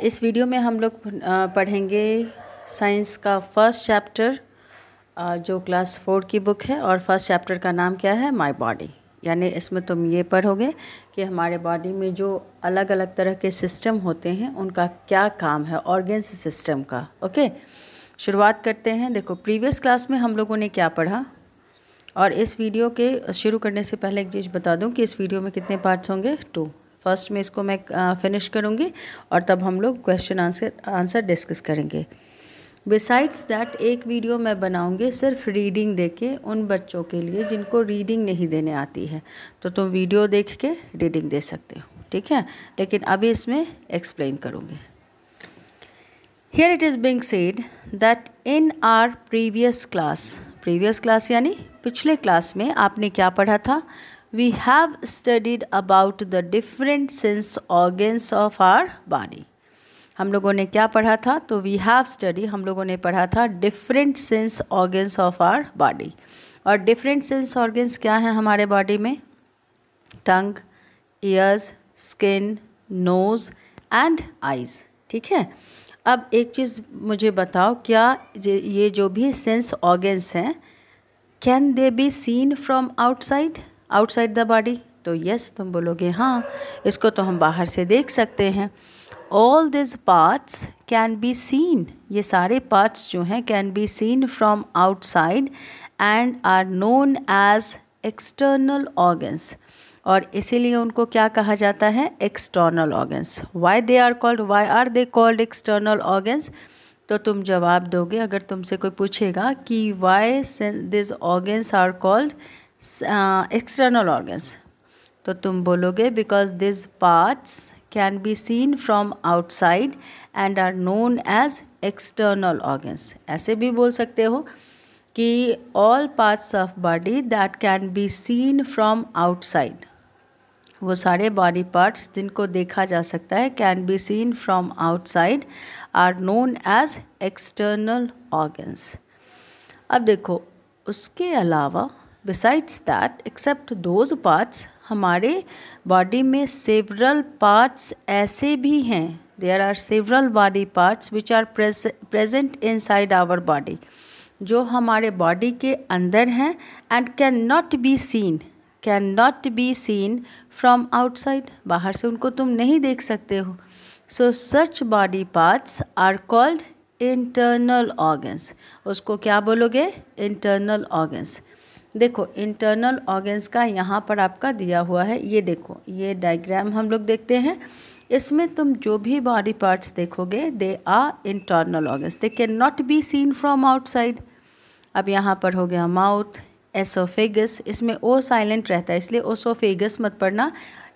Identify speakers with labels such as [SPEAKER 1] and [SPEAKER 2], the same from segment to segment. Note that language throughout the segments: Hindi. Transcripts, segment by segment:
[SPEAKER 1] इस वीडियो में हम लोग पढ़ेंगे साइंस का फर्स्ट चैप्टर, जो क्लास 4 की बुक है। और फर्स्ट चैप्टर का नाम क्या है? My body. यानी इसमें तुम ये पढ़ोगे कि हमारे बॉडी में जो अलग अलग तरह के सिस्टम होते हैं उनका क्या काम है, ऑर्गन्स सिस्टम का। ओके, शुरुआत करते हैं। देखो, प्रीवियस क्लास में हम लोगों ने क्या पढ़ा, और इस वीडियो के शुरू करने से पहले एक चीज़ बता दूं कि इस वीडियो में कितने पार्ट्स होंगे? 2। फर्स्ट में इसको मैं फिनिश करूंगी और तब हम लोग क्वेश्चन आंसर डिस्कस करेंगे। बिसाइड्स दैट एक वीडियो मैं बनाऊंगी सिर्फ रीडिंग देके उन बच्चों के लिए जिनको रीडिंग नहीं देने आती है, तो तुम वीडियो देख के रीडिंग दे सकते हो, ठीक है। लेकिन अभी इसमें एक्सप्लेन करूँगी। Here it is being said that in our previous class यानी पिछले क्लास में आपने क्या पढ़ा था? We have studied about the different sense organs of our body. हम लोगों ने क्या पढ़ा था? तो we have studied, हम लोगों ने पढ़ा था different sense organs of our body. और different sense organs क्या हैं हमारे बॉडी में? टंग, ears, skin, nose and eyes, ठीक है। अब एक चीज़ मुझे बताओ, क्या ये जो भी सेंस ऑर्गन्स हैं, can they B seen from outside the body? तो यस, तुम बोलोगे हाँ, इसको तो हम बाहर से देख सकते हैं। All this parts can be seen, ये सारे पार्ट्स जो हैं can be seen from outside and are known as external organs, और इसीलिए उनको क्या कहा जाता है? External organs. Why are they called external organs? तो तुम जवाब दोगे अगर तुमसे कोई पूछेगा कि why this organs are called external organs, तो तुम बोलोगे because this parts can be seen from outside and are known as external organs. ऐसे भी बोल सकते हो कि all parts of body that can be seen from outside, वो सारे बॉडी पार्ट्स जिनको देखा जा सकता है, can be seen from outside, are known as external organs. अब देखो, उसके अलावा besides that, except those parts, हमारे बॉडी में सेवरल पार्ट्स ऐसे भी हैं, there are several body parts which are present inside our body, जो हमारे बॉडी के अंदर हैं and can not be seen from outside, बाहर से उनको तुम नहीं देख सकते हो। So such body parts are called internal organs. उसको क्या बोलोगे? Internal organs. देखो, इंटरनल ऑर्गन्स का यहाँ पर आपका दिया हुआ है, ये देखो, ये डायग्राम हम लोग देखते हैं। इसमें तुम जो भी बॉडी पार्ट्स देखोगे they are internal organs, they can not be seen from outside. अब यहाँ पर हो गया माउथ, एसोफेगस, इसमें ओ साइलेंट रहता है इसलिए ओसोफेगस मत पढ़ना,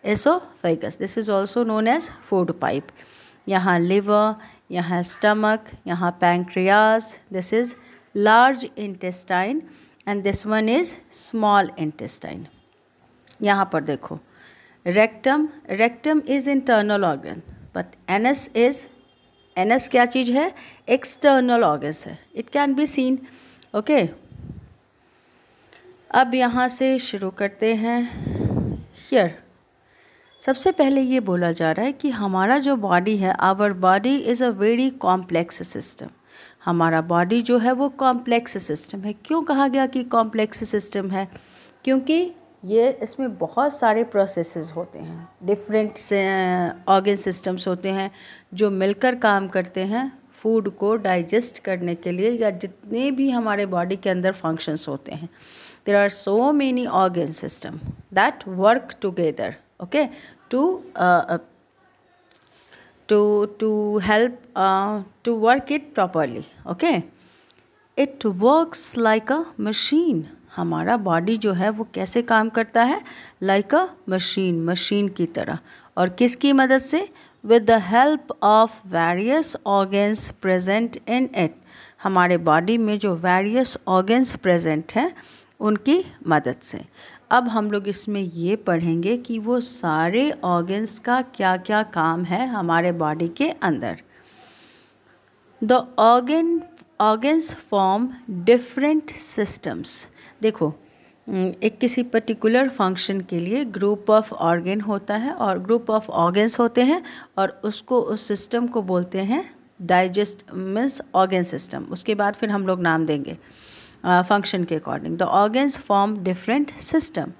[SPEAKER 1] oesophagus. This is also known as food pipe. यहाँ लिवर, यहाँ स्टमक, यहाँ pancreas, this is large intestine and this one is small intestine. यहाँ पर देखो, rectum is internal organ, but anus क्या चीज़ है? एक्सटर्नल ऑर्गन्स है, it can be seen. Okay, अब यहाँ से शुरू करते हैं। हियर सबसे पहले ये बोला जा रहा है कि हमारा जो बॉडी है, our body is a very complex system. हमारा बॉडी जो है वो कॉम्प्लेक्स सिस्टम है। क्यों कहा गया कि कॉम्प्लेक्स सिस्टम है? क्योंकि ये इसमें बहुत सारे प्रोसेसेस होते हैं, डिफरेंट ऑर्गन सिस्टम्स होते हैं जो मिलकर काम करते हैं फूड को डाइजेस्ट करने के लिए, या जितने भी हमारे बॉडी के अंदर फंक्शंस होते हैं। There are so many organ system that work together, okay, to help to work it properly, okay. It works like a machine. हमारा बॉडी जो है वो कैसे काम करता है? Like a machine की तरह। और किसकी मदद से? With the help of various organs present in it. हमारे बॉडी में जो various organs present हैं उनकी मदद से। अब हम लोग इसमें ये पढ़ेंगे कि वो सारे ऑर्गन्स का क्या क्या काम है हमारे बॉडी के अंदर। The organs form different systems. देखो, एक किसी पर्टिकुलर फंक्शन के लिए ग्रुप ऑफ ऑर्गन होता है और ग्रुप ऑफ ऑर्गन्स होते हैं और उसको उस सिस्टम को बोलते हैं डाइजेस्ट मीन्स ऑर्गन सिस्टम। उसके बाद फिर हम लोग नाम देंगे फंक्शन के according. The organs form different system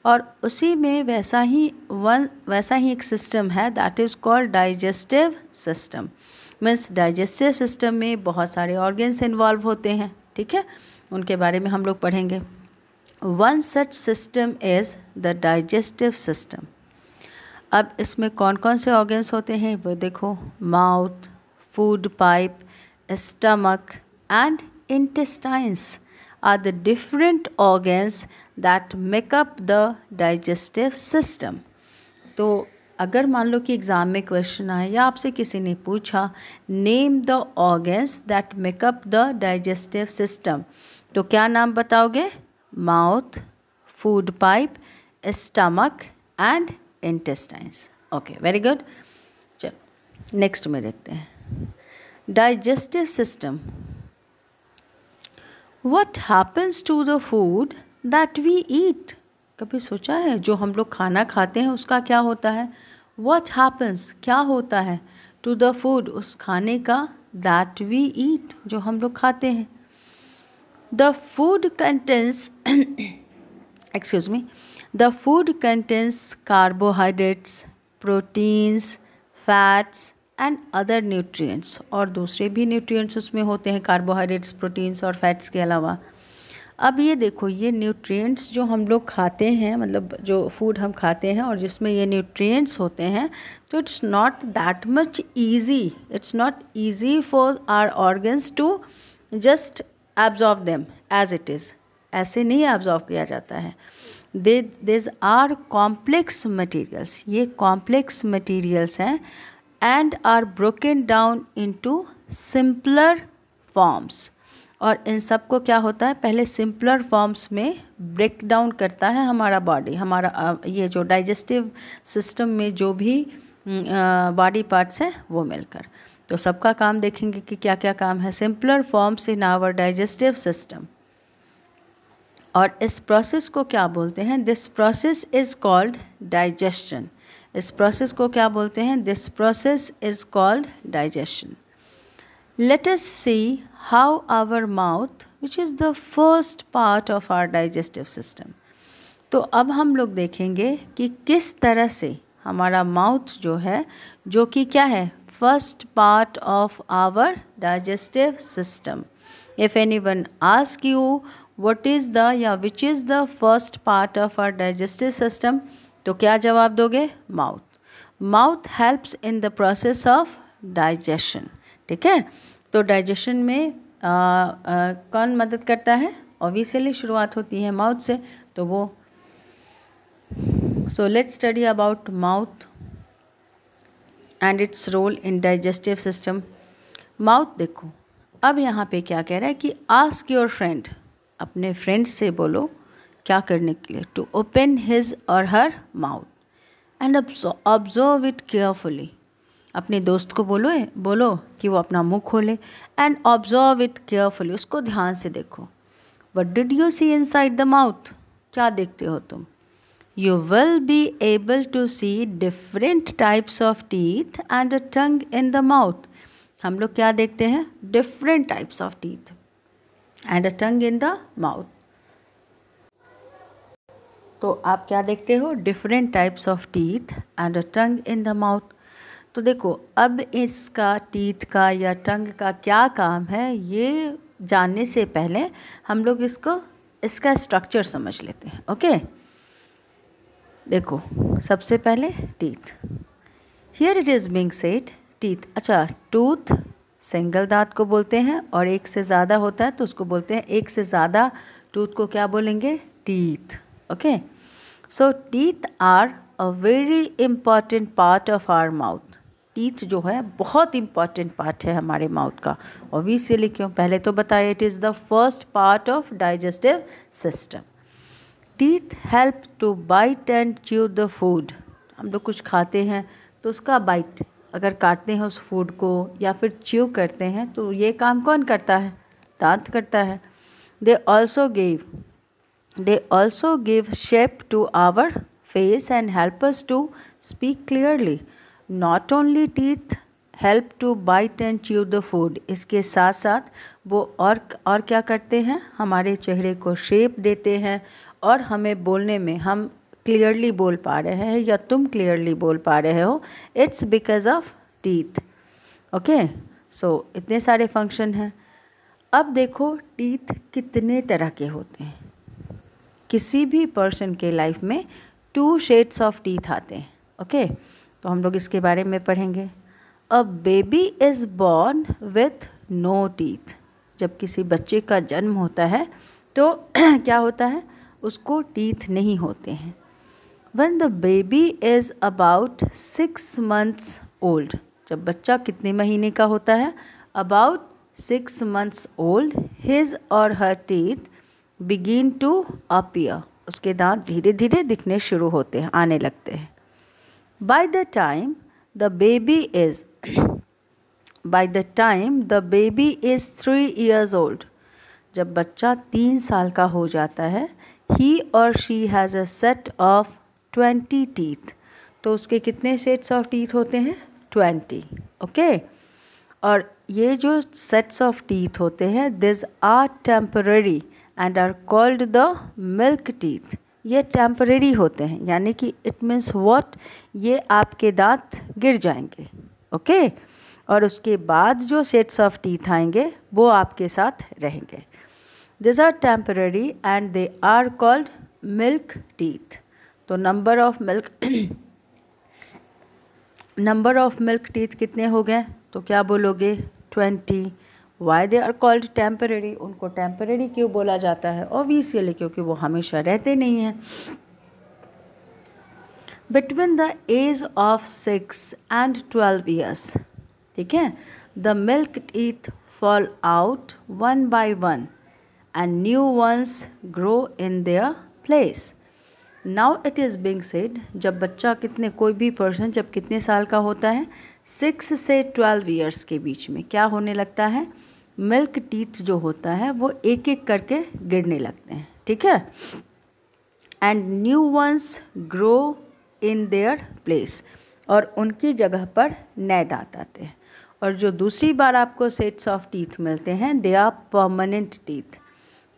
[SPEAKER 1] और उसी में वैसा ही एक सिस्टम है that is called digestive system. Means digestive system में बहुत सारे ऑर्गन्स इन्वॉल्व होते हैं, ठीक है, उनके बारे में हम लोग पढ़ेंगे। One such system is the digestive system. अब इसमें कौन कौन से ऑर्गन्स होते हैं वो देखो, mouth, food pipe, stomach and intestines are the different organs that make up the digestive system। तो अगर मान लो कि एग्ज़ाम में क्वेश्चन आए या आपसे किसी ने पूछा name the organs that make up the digestive system, तो क्या नाम बताओगे? Mouth, food pipe, stomach and intestines. Okay, very good. चलो नेक्स्ट में देखते हैं digestive system. What happens to the food that we eat? कभी सोचा है जो हम लोग खाना खाते हैं उसका क्या होता है? What happens, क्या होता है to the food, उस खाने का, that we eat, जो हम लोग खाते हैं। The food contains excuse me, the food contains carbohydrates, proteins, fats and other nutrients, और दूसरे भी न्यूट्रिएंट्स उसमें होते हैं कार्बोहाइड्रेट्स, प्रोटीन्स और फैट्स के अलावा। अब ये देखो, ये न्यूट्रिएंट्स जो हम लोग खाते हैं, मतलब जो फूड हम खाते हैं और जिसमें ये न्यूट्रिएंट्स होते हैं, तो it's not that much easy, it's not easy for our organs to just absorb them as it is. ऐसे नहीं एब्जॉर्ब किया जाता है। दिस आर कॉम्प्लेक्स मटीरियल्स, ये कॉम्प्लेक्स मटीरियल्स हैं and are broken down into simpler forms। और इन सब को क्या होता है, पहले सिंपलर फॉर्म्स में ब्रेक डाउन करता है हमारा बॉडी, हमारा ये जो डाइजेस्टिव सिस्टम में जो भी बॉडी पार्ट्स हैं वो मिलकर। तो सबका काम देखेंगे कि क्या क्या काम है। Simpler forms in our digestive system, और इस प्रोसेस को क्या बोलते हैं? This process is called digestion. इस प्रोसेस को क्या बोलते हैं? This process is called digestion. Let us see how our mouth which is the first part of our digestive system. तो अब हम लोग देखेंगे कि किस तरह से हमारा माउथ जो है, जो कि क्या है, first part of our digestive system. If anyone ask you what is the या which is the first part of our digestive system, तो क्या जवाब दोगे? Mouth. Mouth helps in the process of digestion, ठीक है। तो डाइजेशन में कौन मदद करता है? ऑब्वियसली शुरुआत होती है माउथ से, तो वो so let's study about mouth and its role in digestive system. Mouth देखो, अब यहाँ पे क्या कह रहा है कि आस्क योर फ्रेंड, अपने फ्रेंड से बोलो क्या करने के लिए, टू ओपन हिज और हर mouth and observe it carefully. अपने दोस्त को बोलो कि वो अपना मुंह खोले एंड ऑब्जर्व इट केयरफुली, उसको ध्यान से देखो। What did you see inside the mouth, क्या देखते हो तुम? You will be able to see different types of teeth and a tongue in the mouth. हम लोग क्या देखते हैं? Different types of teeth and a tongue in the mouth. तो आप क्या देखते हो? Different types of teeth and a tongue in the mouth. तो देखो, अब इसका टीथ का या टंग का क्या काम है, ये जानने से पहले हम लोग इसका स्ट्रक्चर समझ लेते हैं। ओके, देखो सबसे पहले teeth, here it is being said teeth. अच्छा, टूथ सिंगल दांत को बोलते हैं और एक से ज़्यादा होता है तो उसको बोलते हैं, एक से ज़्यादा टूथ को क्या बोलेंगे? Teeth. Okay, so teeth are a very important part of our mouth. Teeth जो है बहुत इम्पॉर्टेंट पार्ट है हमारे माउथ का। ऑब्वियसली क्यों, पहले तो बताया, it is the first part of digestive system. Teeth help to bite and chew the food. हम लोग कुछ खाते हैं तो उसका बाइट, अगर काटते हैं उस फूड को या फिर च्यू करते हैं, तो ये काम कौन करता है? दांत करता है। They also give They also give shape to our face and help us to speak clearly. Not only teeth help to bite and chew the food, इसके साथ साथ वो और क्या करते हैं, हमारे चेहरे को शेप देते हैं और हमें बोलने में हम क्लियरली बोल पा रहे हैं या तुम क्लियरली बोल पा रहे हो, it's because of teeth. Okay, so इतने सारे फंक्शन हैं. अब देखो टीथ कितने तरह के होते हैं. किसी भी पर्सन के लाइफ में 2 शेड्स ऑफ टीथ आते हैं. ओके, तो हम लोग इसके बारे में पढ़ेंगे. A baby is born with no teeth. जब किसी बच्चे का जन्म होता है तो क्या होता है, उसको टीथ नहीं होते हैं. When the baby is about 6 months old, जब बच्चा कितने महीने का होता है, about 6 months old, his or her teeth begin to appear. उसके दांत धीरे धीरे दिखने शुरू होते हैं, आने लगते हैं. By the time the baby is 3 years old, जब बच्चा 3 साल का हो जाता है, he or she has a set of 20 teeth. तो उसके कितने सेट्स ऑफ टीथ होते हैं, 20. ओके, और ये जो सेट्स ऑफ टीथ होते हैं, this are temporary and are called the milk teeth. ये टेम्पररी होते हैं, यानी कि इट मीन्स व्हाट, ये आपके दांत गिर जाएंगे. ओके, और उसके बाद जो सेट्स ऑफ टीथ आएंगे वो आपके साथ रहेंगे. This are temporary and they are called milk teeth. तो नंबर ऑफ मिल्क टीथ कितने हो गए, तो क्या बोलोगे, 20. Why they are called temporary, उनको टेम्पररी क्यों बोला जाता है, ऑब्वियसली क्योंकि वो हमेशा रहते नहीं हैं. Between the age of 6 and 12 years, ठीक है, the milk teeth fall out one by one and new ones grow in their place. Now it is being said, जब बच्चा कोई भी पर्सन जब कितने साल का होता है, 6 से 12 ईयर्स के बीच में क्या होने लगता है, मिल्क टीथ जो होता है वो एक एक करके गिरने लगते हैं. ठीक है, and new ones grow in their place, और उनकी जगह पर नए दांत आते हैं. और जो दूसरी बार आपको सेट्स ऑफ टीथ मिलते हैं, they are permanent teeth.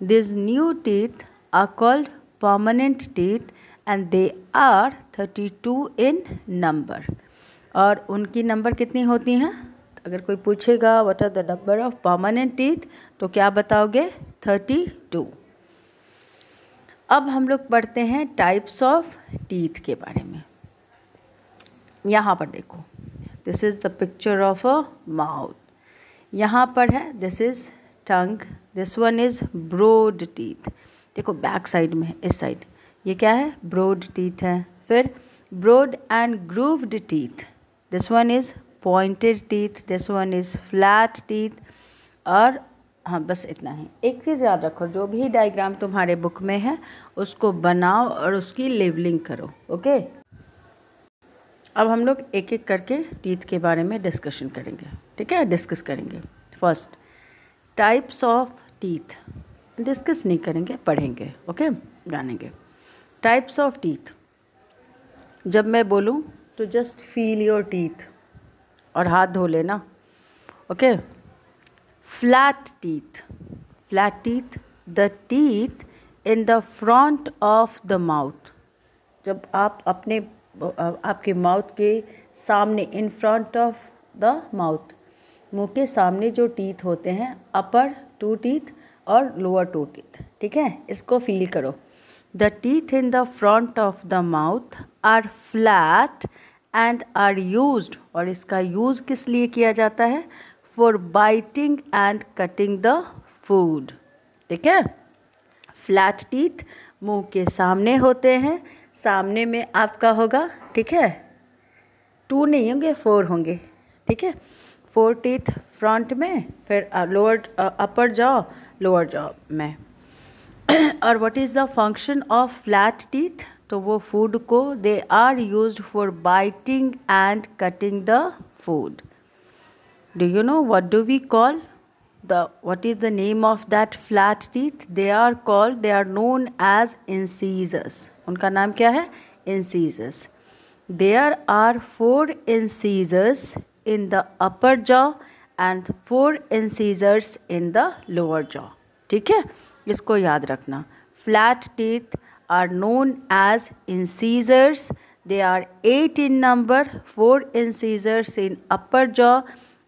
[SPEAKER 1] This new teeth are called permanent teeth and they are 32 in number. और उनकी नंबर कितनी होती हैं, अगर कोई पूछेगा what are the number of permanent teeth, तो क्या बताओगे, 32. अब हम लोग पढ़ते हैं टाइप्स ऑफ टीथ के बारे में. यहाँ पर देखो, this is the picture of a mouth. यहाँ पर है, this is tongue, this one is broad teeth. देखो बैक साइड में है, इस साइड ये क्या है, ब्रॉड टीथ है. फिर broad and grooved teeth, this one is pointed teeth, this one is flat teeth. और हाँ, बस इतना ही. एक चीज़ याद रखो, जो भी डायग्राम तुम्हारे बुक में है उसको बनाओ और उसकी लेवलिंग करो. ओके, अब हम लोग एक एक करके टीथ के बारे में डिस्कशन करेंगे. ठीक है, डिस्कस करेंगे. First, types of teeth. Discuss नहीं करेंगे, पढ़ेंगे. ओके, जानेंगे. Types of teeth. जब मैं बोलूँ तो जस्ट फील योर टीथ और हाथ धो लेना. Okay, flat teeth. Flat teeth, the teeth in the front of the mouth. जब आप आपके माउथ के सामने, in front of the mouth, मुंह के सामने जो टीथ होते हैं, अपर 2 टीथ और लोअर 2 टीथ. ठीक है, इसको फील करो. The teeth in the front of the mouth are flat and are used, और इसका यूज़ किस लिए किया जाता है, for biting and cutting the food. ठीक है, फ्लैट टीथ मुंह के सामने होते हैं. सामने में आपका होगा, ठीक है, 2 नहीं होंगे, 4 होंगे. ठीक है, 4 टीथ फ्रंट में, फिर lower upper jaw, lower jaw में. और what is the function of flat teeth, तो वो फूड को, they are used for biting and cutting the food. Do you know what do we call what is the name of that flat teeth? They are known as incisors. उनका नाम क्या है? Incisors. There are 4 incisors in the upper jaw and 4 incisors in the lower jaw. ठीक है, इसको याद रखना. Flat teeth are known as incisors. They are 8 in number, 4 incisors in upper jaw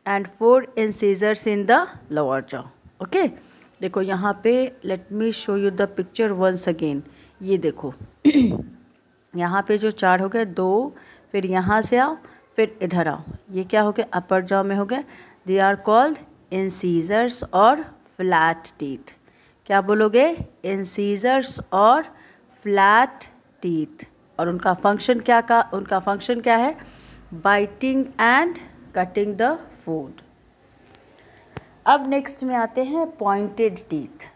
[SPEAKER 1] and 4 incisors in the lower jaw. Okay, देखो यहाँ पे let me show you the picture once again. ये देखो यहाँ पे जो 4 हो गए, 2, फिर यहाँ से आओ, फिर इधर आओ, ये क्या हो गया? अपर जॉ में हो गए. दे आर कॉल्ड इंसीजर्स और फ्लैट टीथ. क्या बोलोगे? इंसीजर्स और फ्लैट टीथ. और उनका फंक्शन क्या है? Biting and cutting the food. अब नेक्स्ट में आते हैं पॉइंटेड टीथ.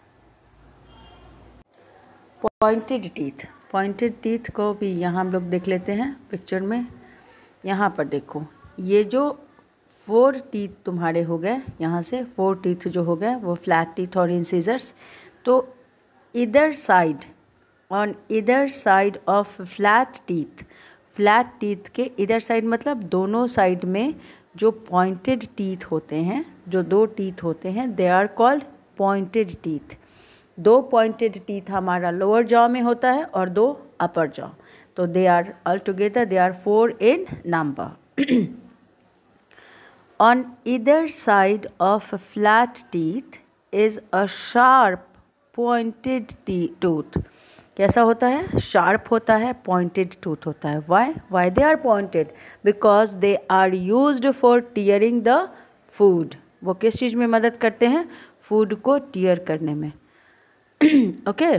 [SPEAKER 1] पॉइंटेड टीथ को भी यहाँ हम लोग देख लेते हैं पिक्चर में. यहाँ पर देखो, ये जो 4 टीथ तुम्हारे हो गए, यहाँ से 4 टीथ जो हो गए वो फ्लैट टीथ और इंसीजर्स. तो ऑन इधर साइड ऑफ फ्लैट टीथ के इधर साइड मतलब दोनों साइड में जो पॉइंटेड टीथ होते हैं, जो 2 टीथ होते हैं, they are called pointed teeth. 2 pointed teeth हमारा लोअर जॉ में होता है और 2 अपर जॉ. तो they are all together they are 4 in number. On either side of flat teeth is a sharp pointed tooth. कैसा होता है? शार्प होता है, पॉइंटेड टूथ होता है. Why they are pointed? Because they are used for tearing the food. वो किस चीज़ में मदद करते हैं? फूड को टीयर करने में. Okay,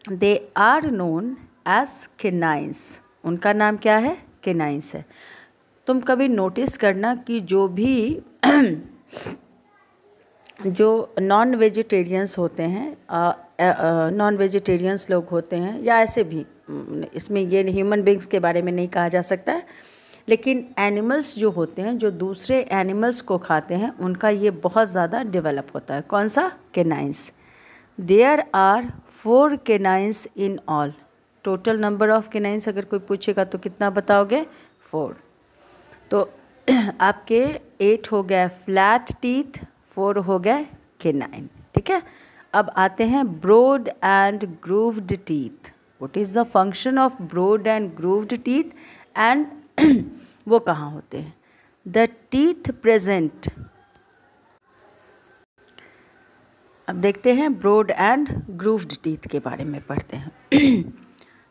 [SPEAKER 1] they are known as canines. उनका नाम क्या है? केनाइंस है. तुम कभी नोटिस करना कि जो भी जो नॉन वेजिटेरियंस होते हैं, नॉन वेजिटेरियंस लोग होते हैं, या ऐसे भी, इसमें ये ह्यूमन बींग्स के बारे में नहीं कहा जा सकता है, लेकिन एनिमल्स जो होते हैं, जो दूसरे एनिमल्स को खाते हैं, उनका ये बहुत ज़्यादा डेवलप होता है. कौन सा? Canines. There are 4 canines in all. Total number of canines अगर कोई पूछेगा तो कितना बताओगे? 4. तो आपके 8 हो गए फ्लैट टीथ, 4 हो गए केनाइन. ठीक है. अब आते हैं broad and grooved teeth. What is the function of broad and grooved teeth and वो कहाँ होते हैं? The teeth present. अब देखते हैं ब्रॉड एंड ग्रूव्ड टीथ के बारे में पढ़ते हैं.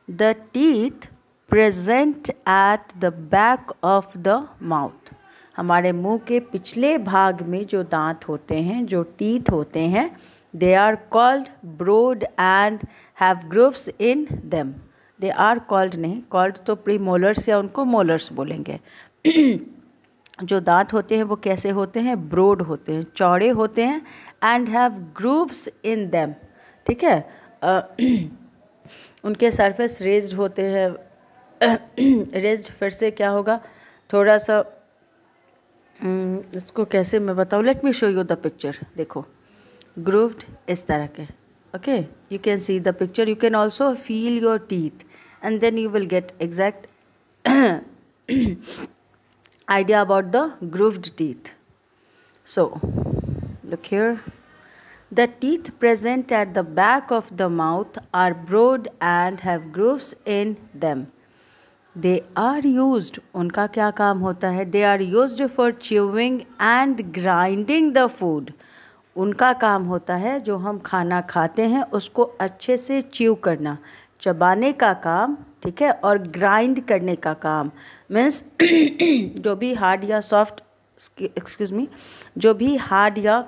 [SPEAKER 1] The teeth present at the back of the mouth. हमारे मुंह के पिछले भाग में जो दांत होते हैं, जो टीथ होते हैं, they are called broad and have grooves in them. They are called नहीं, कॉल्ड तो प्री मोलर्स या उनको मोलर्स बोलेंगे. जो दांत होते हैं वो कैसे होते हैं? ब्रॉड होते हैं, चौड़े होते हैं, and have grooves in them. ठीक है. उनके सरफेस रेज्ड होते हैं. रेज्ड फिर से क्या होगा? थोड़ा सा इसको कैसे मैं बताऊँ? Let me show you the picture. देखो, ग्रूव्ड इस तरह के. Okay, you can see the picture. You can also feel your teeth and then you will get exact idea about the grooved teeth. So look here. The teeth present at the back of the mouth are broad and have grooves in them. They are used. उनका क्या काम होता है? They are used for chewing and grinding the food. उनका काम होता है जो हम खाना खाते हैं उसको अच्छे से च्यू करना, चबाने का काम. ठीक है. और ग्राइंड करने का काम मीन्स जो भी हार्ड या सॉफ्ट, जो भी हार्ड या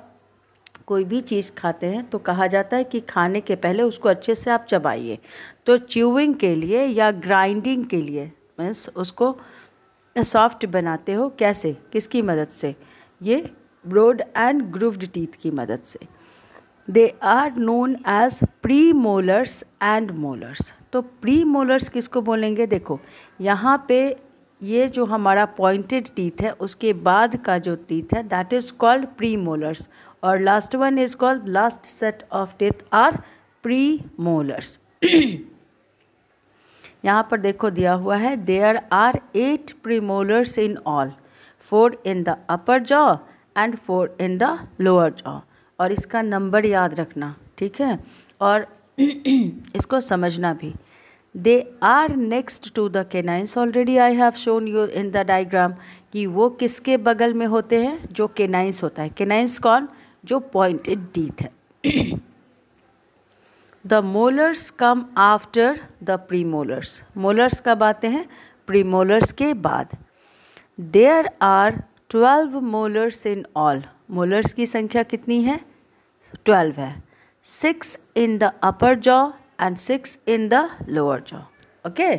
[SPEAKER 1] कोई भी चीज़ खाते हैं तो कहा जाता है कि खाने के पहले उसको अच्छे से आप चबाइए. तो च्यूइंग के लिए या ग्राइंडिंग के लिए मीन्स उसको सॉफ्ट बनाते हो. कैसे? किसकी मदद से? ये ब्रॉड एंड ग्रूव्ड टीथ की मदद से. They are known as premolars and molars. तो प्री मोलर्स किसको बोलेंगे? देखो यहाँ पे ये जो हमारा पॉइंटेड टीथ है उसके बाद का जो टीथ है that is called pre molars, और last one is called last set of teeth are pre molars. यहाँ पर देखो दिया हुआ है there are 8 premolars in all, 4 in the upper jaw and 4 in the lower jaw. और इसका नंबर याद रखना, ठीक है, और इसको समझना भी। They are next to the canines, already I have shown you in the diagram कि वो किसके बगल में होते हैं, जो केनाइंस होता है। केनाइंस कौन, जो पॉइंटेड टीथ है। The molars come after the premolars, molars कब आते हैं, प्रीमोलर्स के बाद। There are 12 molars in all, molars की संख्या कितनी है, 12 है। 6 in the upper jaw and 6 in the lower jaw. Okay,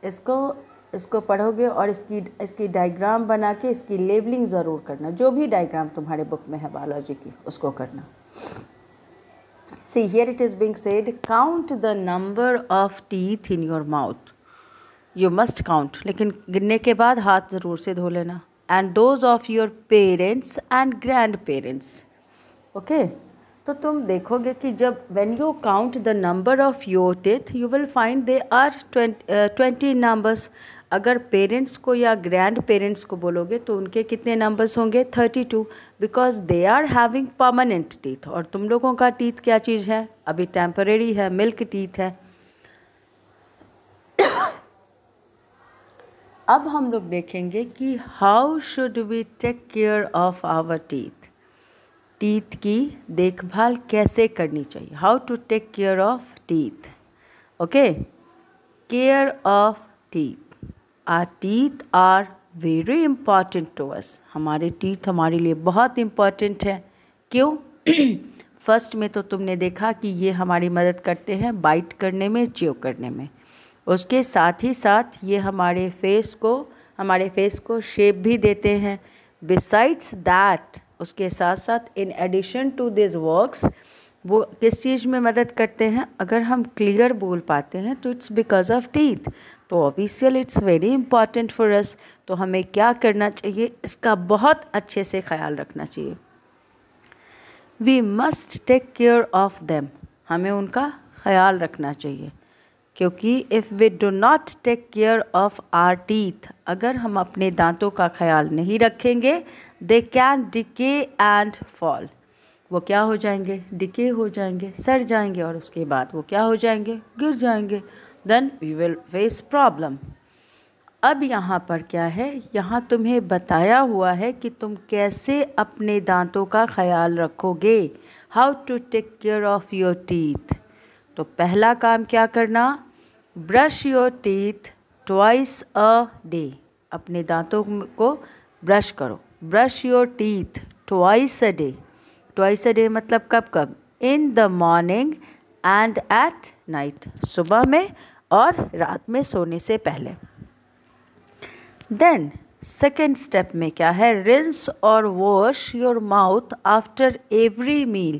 [SPEAKER 1] इसको पढ़ोगे और इसकी डायग्राम बना के इसकी लेबलिंग ज़रूर करना, जो भी डायग्राम तुम्हारे बुक में है बायोलॉजी की उसको करना। See, here it is being said, count the number of teeth in your mouth. You must count, लेकिन गिनने के बाद हाथ ज़रूर से धो लेना। And those of your parents and grandparents. Okay? तो तुम देखोगे कि जब when you count the number of your teeth, you will find they are 20 numbers. अगर पेरेंट्स को या ग्रैंड पेरेंट्स को बोलोगे तो उनके कितने नंबर्स होंगे, 32, because they are having permanent teeth. और तुम लोगों का टीथ क्या चीज़ है, अभी टेम्परेरी है, मिल्क टीथ है। अब हम लोग देखेंगे कि how should we take care of our teeth, teeth की देखभाल कैसे करनी चाहिए, how to take care of teeth. Okay, care of teeth, are teeth are very important to us, हमारे टीथ हमारे लिए बहुत इम्पॉर्टेंट है। क्यों? फर्स्ट में तो तुमने देखा कि ये हमारी मदद करते हैं बाइट करने में, च्यू करने में। उसके साथ ही साथ ये हमारे फेस को शेप भी देते हैं। बिसाइड्स दैट, उसके साथ साथ in addition to this works, वो किस चीज़ में मदद करते हैं, अगर हम क्लियर बोल पाते हैं तो इट्स बिकॉज ऑफ टीथ। तो obviously it's very important for us. तो हमें क्या करना चाहिए, इसका बहुत अच्छे से ख्याल रखना चाहिए। We must take care of them, हमें उनका ख्याल रखना चाहिए, क्योंकि if we do not take care of our teeth, अगर हम अपने दांतों का ख्याल नहीं रखेंगे, they can decay and fall, वो क्या हो जाएंगे, डिके हो जाएंगे, सड़ जाएंगे, और उसके बाद वो क्या हो जाएंगे, गिर जाएंगे। Then we will face problem. अब यहाँ पर क्या है, यहाँ तुम्हें बताया हुआ है कि तुम कैसे अपने दांतों का ख्याल रखोगे, how to take care of your teeth. तो पहला काम क्या करना, brush your teeth twice a day, अपने दांतों को ब्रश करो। Brush your teeth twice a day, twice a day मतलब कब कब, in the morning and at night, सुबह में और रात में सोने से पहले। देन सेकेंड स्टेप में क्या है, रिंस और wash your mouth after every meal,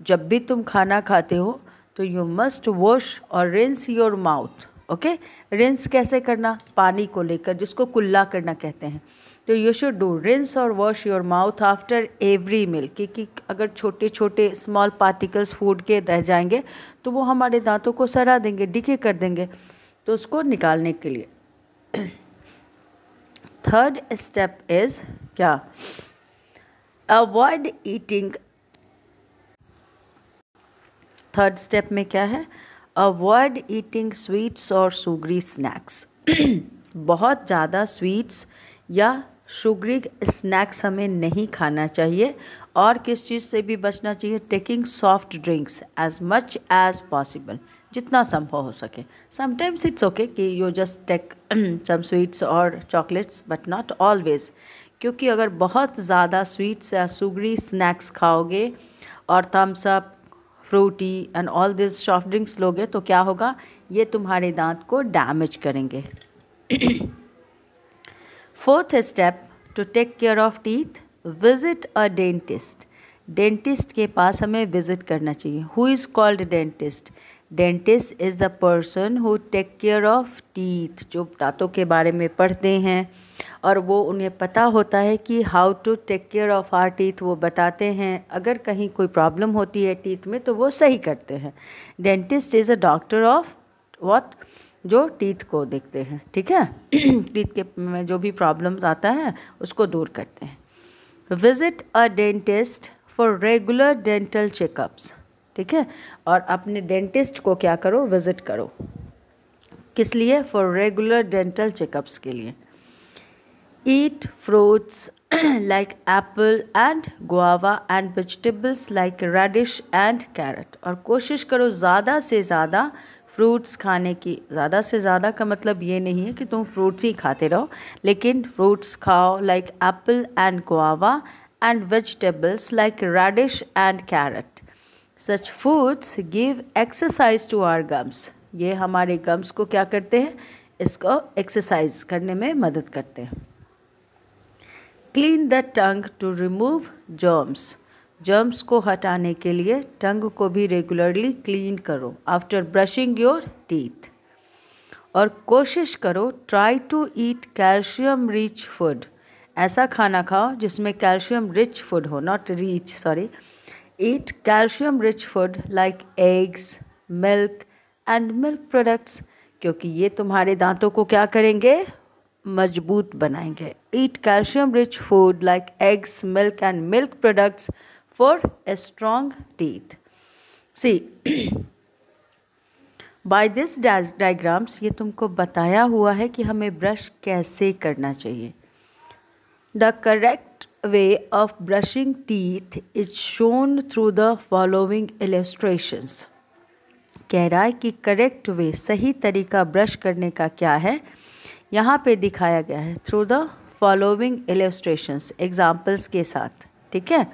[SPEAKER 1] जब भी तुम खाना खाते हो तो यू मस्ट वॉश और rinse your mouth. Okay, rinse कैसे करना, पानी को लेकर, जिसको कुल्ला करना कहते हैं। तो यू शुड डू रिंस और wash your mouth after every meal, क्योंकि अगर छोटे छोटे स्मॉल पार्टिकल्स फूड के रह जाएंगे तो वो हमारे दांतों को सड़ा देंगे, डिके कर देंगे, तो उसको निकालने के लिए। थर्ड स्टेप इज क्या, अवॉइड ईटिंग। थर्ड स्टेप में क्या है, अवॉइड ईटिंग स्वीट्स और शुगरी स्नैक्स। बहुत ज़्यादा स्वीट्स या शुगरी स्नैक्स हमें नहीं खाना चाहिए। और किस चीज़ से भी बचना चाहिए, taking soft drinks as much as possible, जितना संभव हो सके। समटाइम्स इट्स ओके कि you just take some sweets और चॉकलेट्स, बट नॉट ऑलवेज, क्योंकि अगर बहुत ज़्यादा स्वीट्स या शुगरी स्नैक्स खाओगे और Thums Up, Frooti and all this soft drinks लोगे तो क्या होगा, ये तुम्हारे दांत को डैमेज करेंगे। Fourth step to take care of teeth, visit a dentist. Dentist के पास हमें विजिट करना चाहिए। Who is called dentist, dentist is the person who take care of teeth, जो दांतों के बारे में पढ़ते हैं और वो उन्हें पता होता है कि how to take care of our teeth, वो बताते हैं। अगर कहीं कोई प्रॉब्लम होती है टीथ में तो वो सही करते हैं। Dentist is a doctor of what, जो टीथ को देखते हैं, ठीक है। टीथ के में जो भी प्रॉब्लम्स आता है उसको दूर करते हैं। Visit a dentist for regular dental checkups, ठीक है। और अपने डेंटिस्ट को क्या करो, विजिट करो। किस लिए? फॉर रेगुलर डेंटल चेकअप्स के लिए। Eat fruits like apple and guava and vegetables like radish and carrot, और कोशिश करो ज़्यादा से ज़्यादा फ्रूट्स खाने की। ज़्यादा से ज़्यादा का मतलब ये नहीं है कि तुम फ्रूट्स ही खाते रहो, लेकिन फ्रूट्स खाओ like apple and guava and vegetables like radish and carrot. Such foods give exercise to our gums, ये हमारे गम्स को क्या करते हैं, इसको एक्सरसाइज करने में मदद करते हैं। Clean the tongue to remove germs, germs को हटाने के लिए टंग को भी रेगुलरली क्लीन करो आफ्टर ब्रशिंग योर टीथ। और कोशिश करो try to eat calcium rich food, ऐसा खाना खाओ जिसमें कैल्शियम रिच फूड हो, not rich, sorry. Eat calcium rich food like eggs, milk and milk products, क्योंकि ये तुम्हारे दांतों को क्या करेंगे, मजबूत बनाएंगे। Eat calcium rich food like eggs, milk and milk products for a strong teeth. See by this diagrams, ये तुमको बताया हुआ है कि हमें ब्रश कैसे करना चाहिए। The correct way of brushing teeth is shown through the following illustrations. कह रहा है कि करेक्ट वे, सही तरीका ब्रश करने का क्या है, यहाँ पे दिखाया गया है through the following illustrations, examples के साथ, ठीक है।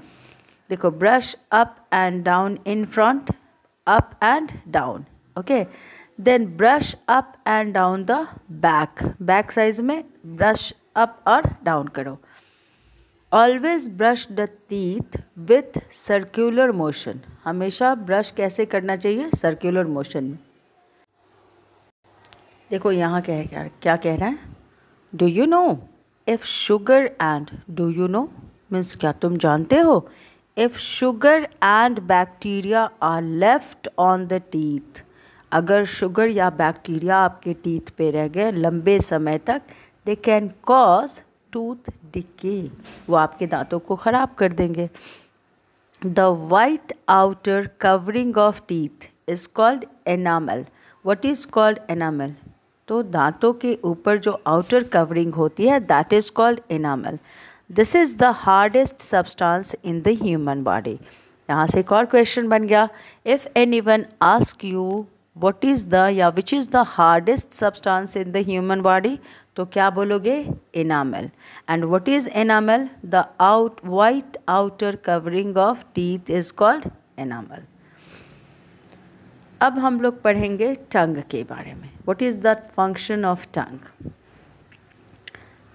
[SPEAKER 1] देखो, brush up and down in front, up and down, okay. Then brush up and down the back, back साइज में ब्रश अप और डाउन करो। Always brush the teeth with circular motion, हमेशा ब्रश कैसे करना चाहिए, सर्कुलर मोशन में। देखो यहाँ क्या कह रहा है, do you know if sugar and, do you know means क्या तुम जानते हो, if sugar and bacteria are left on the teeth, अगर शुगर या बैक्टीरिया आपके टीथ पे रह गए लंबे समय तक, they can cause tooth decay, वो आपके दांतों को ख़राब कर देंगे। The white outer covering of teeth is called enamel. What is called enamel? तो दांतों के ऊपर जो आउटर कवरिंग होती है, that is called enamel. This is the hardest substance in the human body. यहाँ से एक और क्वेश्चन बन गया, if anyone ask you what is the या which is the hardest substance in the human body, तो क्या बोलोगे, enamel. And what is enamel? The white outer covering of teeth is called enamel. अब हम लोग पढ़ेंगे टंग के बारे में। What is the function of tongue?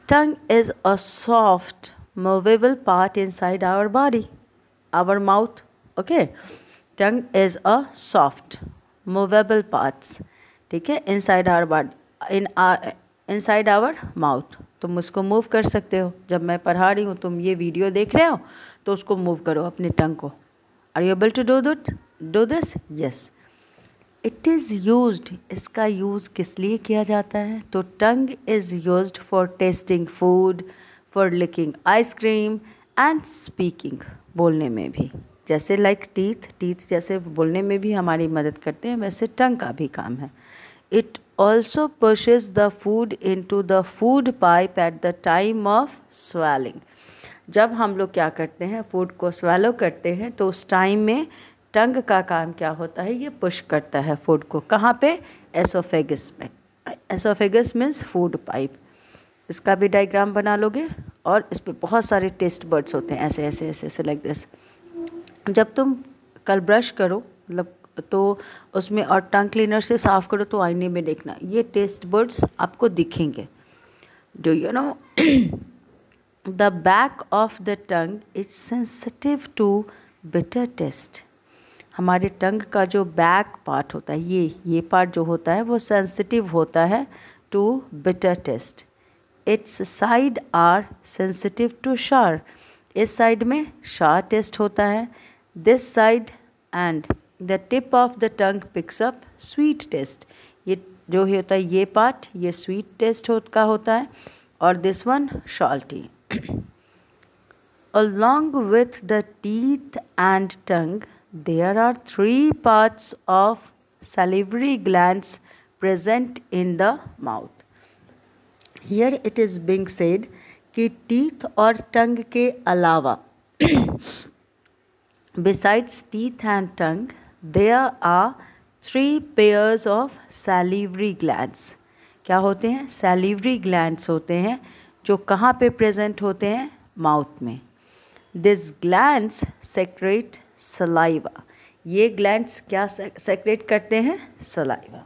[SPEAKER 1] Tongue is a soft movable part inside our body, our mouth, okay. Tongue is a soft movable parts, ठीक है, inside our body, inside our mouth. तुम उसको मूव कर सकते हो। जब मैं पढ़ा रही हूँ, तुम ये वीडियो देख रहे हो, तो उसको मूव करो अपने टंग को। Are you able to do this? Yes. It is used, इसका यूज़ किस लिए किया जाता है? तो tongue is used for tasting food, for licking ice cream and speaking, बोलने में भी। जैसे लाइक टीथ जैसे बोलने में भी हमारी मदद करते हैं, वैसे टंग का भी काम है। It also pushes the food into the food pipe at the time of swelling. जब हम लोग क्या करते हैं, फूड को स्वेलो करते हैं, तो उस टाइम में टंग का काम क्या होता है, ये पुश करता है फूड को। कहाँ पे? एसोफेगस में। Oesophagus means food pipe. इसका भी डायग्राम बना लोगे, और इस पर बहुत सारे टेस्ट बर्ड्स होते हैं, ऐसे ऐसे ऐसे ऐसे लाइक दिस। जब तुम कल ब्रश करो, मतलब तो उसमें और टंग क्लीनर से साफ़ करो, तो आईने में देखना ये टेस्ट बर्ड्स आपको दिखेंगे। Do you know the back of the tongue is sensitive to bitter taste. हमारे टंग का जो बैक पार्ट होता है, ये पार्ट जो होता है वो सेंसिटिव होता है to bitter taste. Its side are sensitive to sour. इस साइड में शार टेस्ट होता है। This side and the tip of the tongue picks up sweet taste. ये जो होता है ये पार्ट, ये स्वीट टेस्ट का होता है, और this one salty. Along with the teeth and tongue, there are 3 parts of salivary glands present in the mouth. Here it is being said कि teeth और tongue के अलावा besides teeth and tongue, there are 3 pairs of salivary glands. क्या होते हैं? salivary glands होते हैं जो कहाँ पे प्रेजेंट होते हैं? माउथ में। These glands secrete saliva. ये glands क्या secrete करते हैं? saliva.